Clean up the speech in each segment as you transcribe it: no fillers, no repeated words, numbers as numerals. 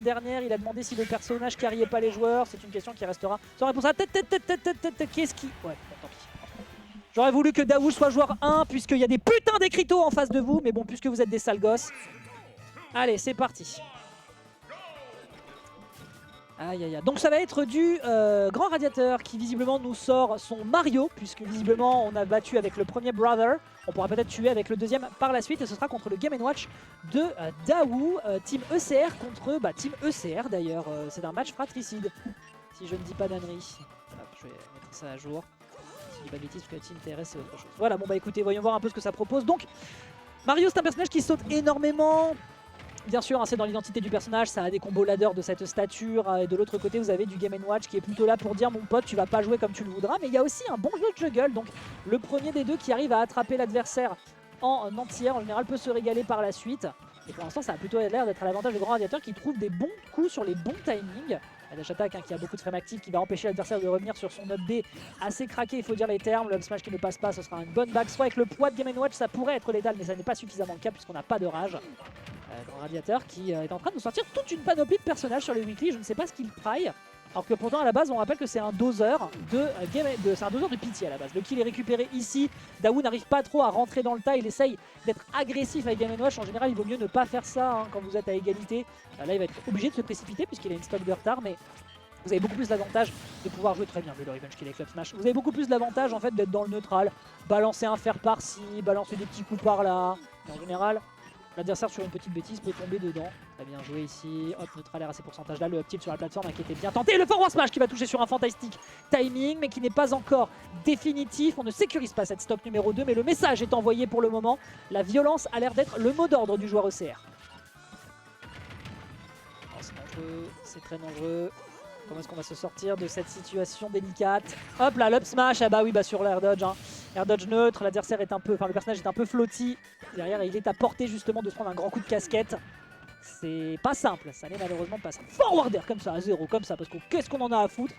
dernière, il a demandé si le personnage carriait pas les joueurs. C'est une question qui restera sans réponse. Ah, tête. Qu'est-ce qui... Ouais, bon, tant pis. J'aurais voulu que Daou soit joueur 1, puisqu'il y a des putains d'écriteaux en face de vous. Mais bon, puisque vous êtes des sales gosses. Allez, c'est parti. Aïe aïe aïe. Donc ça va être du Grand Radiateur qui visiblement nous sort son Mario, puisque visiblement on a battu avec le premier Brother. On pourra peut-être tuer avec le deuxième par la suite et ce sera contre le Game & Watch de Daou, Team ECR contre Team ECR d'ailleurs. C'est un match fratricide, si je ne dis pas d'ânerie. Je vais mettre ça à jour. Si je dis pas de bêtises, parce que Team TRS c'est autre chose. Voilà, bon bah écoutez, voyons voir un peu ce que ça propose. Donc Mario c'est un personnage qui saute énormément. Bien sûr, hein, c'est dans l'identité du personnage, ça a des combos ladder de cette stature. Et de l'autre côté, vous avez du Game & Watch qui est plutôt là pour dire mon pote, tu vas pas jouer comme tu le voudras. Mais il y a aussi un bon jeu de juggle. Donc le premier des deux qui arrive à attraper l'adversaire en entière, en général, peut se régaler par la suite. Et pour l'instant, ça a plutôt l'air d'être à l'avantage du Grand Radiateur qui trouve des bons coups sur les bons timings. La dash attack qui a beaucoup de frame actifs, qui va empêcher l'adversaire de revenir sur son up B assez craqué, il faut dire les termes. Le up smash qui ne passe pas, ce sera une bonne back. Soit avec le poids de Game & Watch, ça pourrait être létal, mais ça n'est pas suffisamment le cas puisqu'on n'a pas de rage. Grand Radiateur qui est en train de nous sortir toute une panoplie de personnages sur les weekly, je ne sais pas ce qu'il praille. Alors que pourtant à la base on rappelle que c'est un doseur c'est un doseur de pitié à la base. Le kill est récupéré ici, Daou n'arrive pas trop à rentrer dans le tas, il essaye d'être agressif avec Game & Watch. En général il vaut mieux ne pas faire ça hein, quand vous êtes à égalité. Là il va être obligé de se précipiter puisqu'il a une stock de retard, mais vous avez beaucoup plus l'avantage de pouvoir jouer très bien le revenge kill avec Club Smash. Vous avez beaucoup plus l'avantage en fait d'être dans le neutral, balancer un fer par-ci, balancer des petits coups par-là. En général, l'adversaire sur une petite bêtise peut tomber dedans. Très bien joué ici. Hop, neutral à ces pourcentages là. Le up tilt sur la plateforme qui était bien tenté. Le forward smash qui va toucher sur un fantastique timing, mais qui n'est pas encore définitif. On ne sécurise pas cette stock numéro 2, mais le message est envoyé pour le moment. La violence a l'air d'être le mot d'ordre du joueur ECR. Oh, c'est dangereux, c'est très dangereux. Comment est-ce qu'on va se sortir de cette situation délicate? Hop là, l'up smash, ah bah oui, bah sur l'air dodge. Hein. Air dodge neutre, l'adversaire est un peu, enfin le personnage est un peu flotti. Derrière, il est à portée justement de se prendre un grand coup de casquette. C'est pas simple, ça n'est malheureusement pas simple. Forwarder comme ça, à 0, comme ça, parce que qu'est-ce qu'on en a à foutre.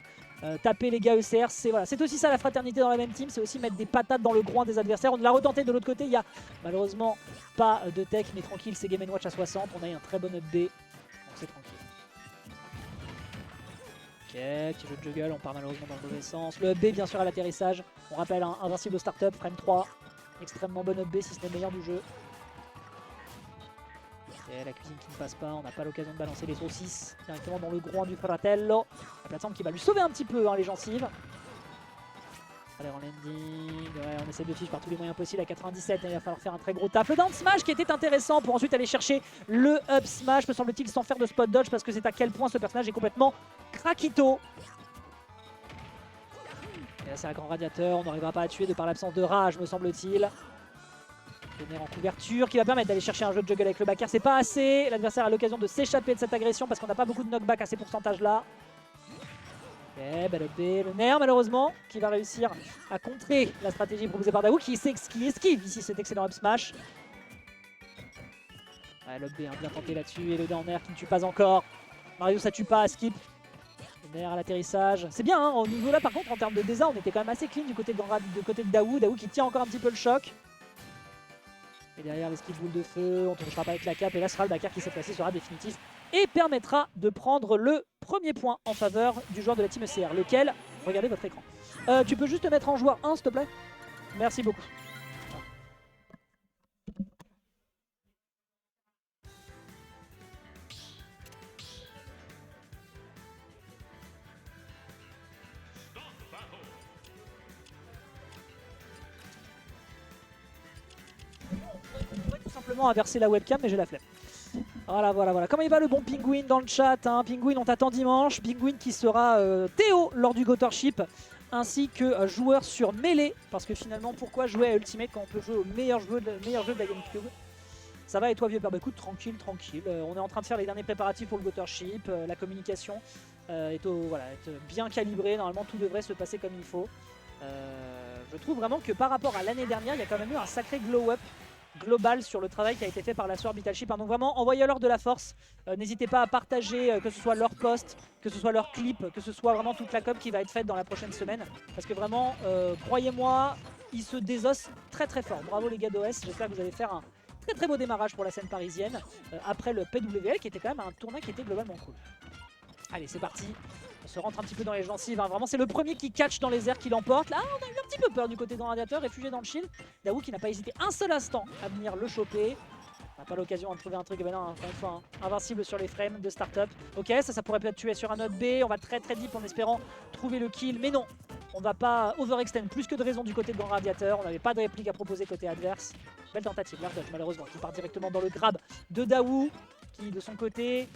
Taper les gars ECR, c'est voilà, c'est aussi ça la fraternité dans la même team, c'est aussi mettre des patates dans le groin des adversaires. On l'a retenté de l'autre côté, il y a malheureusement pas de tech, mais tranquille, c'est Game & Watch à 60, on a eu un très bon up B, donc c'est tranquille. Ok, petit jeu de juggle, on part malheureusement dans le mauvais sens. Le up B bien sûr à l'atterrissage. On rappelle un invincible au start-up, frame 3. Extrêmement bon up B si ce n'est le meilleur du jeu. Ok, la cuisine qui ne passe pas, on n'a pas l'occasion de balancer les saucisses directement dans le groin du fratello. La plateforme qui va lui sauver un petit peu hein, les gencives. Allez en landing, ouais, on essaie de fiche par tous les moyens possibles à 97, il va falloir faire un très gros taf. Le down smash qui était intéressant pour ensuite aller chercher le up smash, me semble-t-il sans faire de spot dodge parce que c'est à quel point ce personnage est complètement craquito. Et là c'est un Grand Radiateur, on n'arrivera pas à tuer de par l'absence de rage me semble-t-il. Tonnerre en couverture qui va permettre d'aller chercher un jeu de juggle avec le backer, c'est pas assez. L'adversaire a l'occasion de s'échapper de cette agression parce qu'on n'a pas beaucoup de knockback à ces pourcentages là. Ok, belle up B, le nerf malheureusement qui va réussir à contrer la stratégie proposée par Daou qui esquive ici cet excellent up smash. Ouais, l'up B bien tenté là-dessus et le down air qui ne tue pas encore. Mario ça tue pas, skip. Le nerf à l'atterrissage. C'est bien, hein, au niveau là par contre en termes de désarme on était quand même assez clean du côté de Daou. Daou qui tient encore un petit peu le choc. Et derrière l'esquive boule de feu, on ne touchera pas avec la cape et là ce sera le backer qui cette fois-ci sera définitif et permettra de prendre le premier point en faveur du joueur de la team ECR. Lequel? Regardez votre écran. Tu peux juste te mettre en joueur 1 s'il te plaît? Merci beaucoup. Tout simplement inverser la webcam mais j'ai la flemme. Voilà. Comment il va le bon Penguin dans le chat hein? Penguin, on t'attend dimanche. Penguin qui sera Théo lors du Gotorship, ainsi que joueur sur Melee. Parce que finalement, pourquoi jouer à Ultimate quand on peut jouer au meilleur jeu de la GameCube? Ça va et toi vieux père? Bah écoute, tranquille. On est en train de faire les derniers préparatifs pour le Gotorship. La communication est bien calibrée. Normalement, tout devrait se passer comme il faut. Je trouve vraiment que par rapport à l'année dernière, il y a quand même eu un sacré glow-up global sur le travail qui a été fait par la Sword Vitalship. Donc vraiment, envoyez-leur de la force. N'hésitez pas à partager que ce soit leur post, que ce soit leur clip, que ce soit vraiment toute la com qui va être faite dans la prochaine semaine. Parce que vraiment, croyez-moi, ils se désossent très très fort. Bravo les gars d'OS, j'espère que vous allez faire Très beau démarrage pour la scène parisienne après le PWL qui était quand même un tournoi qui était globalement cool. Allez, c'est parti. On se rentre un petit peu dans les gencives. Hein. Vraiment, c'est le premier qui catch dans les airs qui l'emporte. Là, on a eu un petit peu peur du côté de Radiateur, réfugié dans le shield. Daou qui n'a pas hésité un seul instant à venir le choper. On n'a pas l'occasion de trouver un truc. Eh ben non, encore une fois, hein, invincible sur les frames de start-up. Ok, ça pourrait peut-être tuer sur un autre B. On va très deep en espérant trouver le kill. Mais non, on va pas overextend plus que de raison du côté de Grand Radiateur. On n'avait pas de réplique à proposer côté adverse. Belle tentative, l'air dodge malheureusement, qui part directement dans le grab de Daou, qui de son côté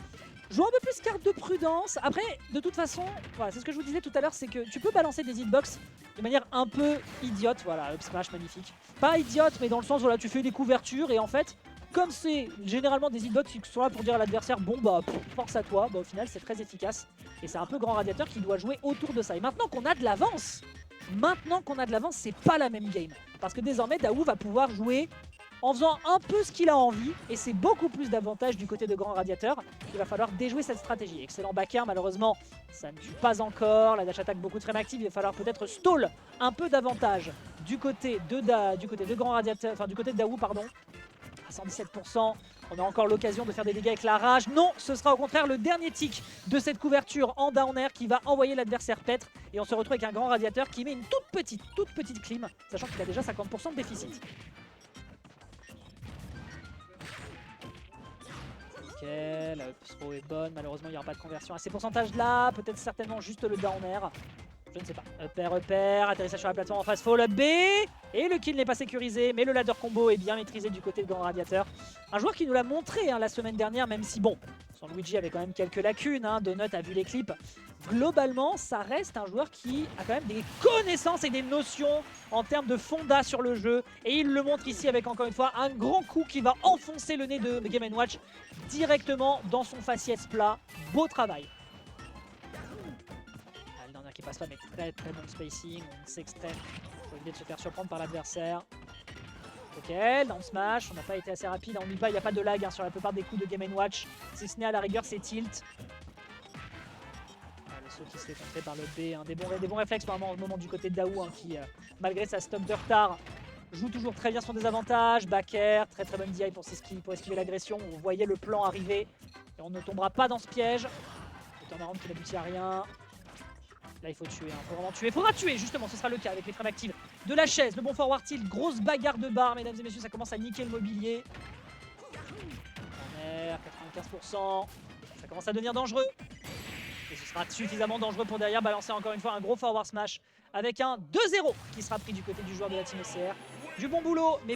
joue un peu plus carte de prudence. Après, de toute façon, voilà, c'est ce que je vous disais tout à l'heure, c'est que tu peux balancer des hitbox de manière un peu idiote. Voilà, up smash, magnifique. Pas idiote, mais dans le sens, voilà, tu fais des couvertures et en fait, comme c'est généralement des hitbox qui sont là pour dire à l'adversaire, bon bah, force à toi, bah, au final, c'est très efficace. Et c'est un peu Grand Radiateur qui doit jouer autour de ça. Et maintenant qu'on a de l'avance, c'est pas la même game. Parce que désormais, Daou va pouvoir jouer en faisant un peu ce qu'il a envie, et c'est beaucoup plus d'avantages du côté de Grand Radiateur. Il va falloir déjouer cette stratégie. Excellent backer, malheureusement, ça ne tue pas encore. La dash attack beaucoup de frame active, il va falloir peut-être stall un peu d'avantage du côté de Grand Radiateur, enfin du côté de Daou, pardon. À 117%, on a encore l'occasion de faire des dégâts avec la rage. Non, ce sera au contraire le dernier tick de cette couverture en down air qui va envoyer l'adversaire paître. Et on se retrouve avec un Grand Radiateur qui met une toute petite clim, sachant qu'il a déjà 50% de déficit. La up throw est bonne, malheureusement il n'y aura pas de conversion à ces pourcentages là, peut-être certainement juste le down air, je ne sais pas. Up air, atterrissage sur la plateforme en face, fall up B, et le kill n'est pas sécurisé, mais le ladder combo est bien maîtrisé du côté de Grand Radiateur. Un joueur qui nous l'a montré hein, la semaine dernière, même si bon, son Luigi avait quand même quelques lacunes, hein, Donut a vu les clips. Globalement, ça reste un joueur qui a quand même des connaissances et des notions en termes de fonda sur le jeu. Et il le montre ici avec encore une fois un grand coup qui va enfoncer le nez de Game & Watch directement dans son faciès plat. Beau travail. Le dernier qui passe pas, mais très bon spacing. On s'extrait. Il faut éviter de se faire surprendre par l'adversaire. Ok, down smash, on n'a pas été assez rapide, on n'y va, il n'y a pas de lag hein, sur la plupart des coups de Game & Watch. Si ce n'est à la rigueur, c'est tilt. Le saut qui se fait contrer par le B, hein. Des bons réflexes par moment du côté de Daou hein, qui, malgré sa stock de retard, joue toujours très bien son désavantage. Back air, très bonne DI pour esquiver l'agression. Vous voyez le plan arriver et on ne tombera pas dans ce piège. Le turnaround qui n'aboutit à rien. Là il faut tuer, hein. Faut vraiment tuer. Faudra tuer justement, ce sera le cas avec les frames actives de la chaise. Le bon forward tilt, grosse bagarre de barre mesdames et messieurs, ça commence à niquer le mobilier. En air, 95%, ça commence à devenir dangereux. Et ce sera suffisamment dangereux pour derrière balancer encore une fois un gros forward smash avec un 2-0 qui sera pris du côté du joueur de la team OCR. Du bon boulot, mais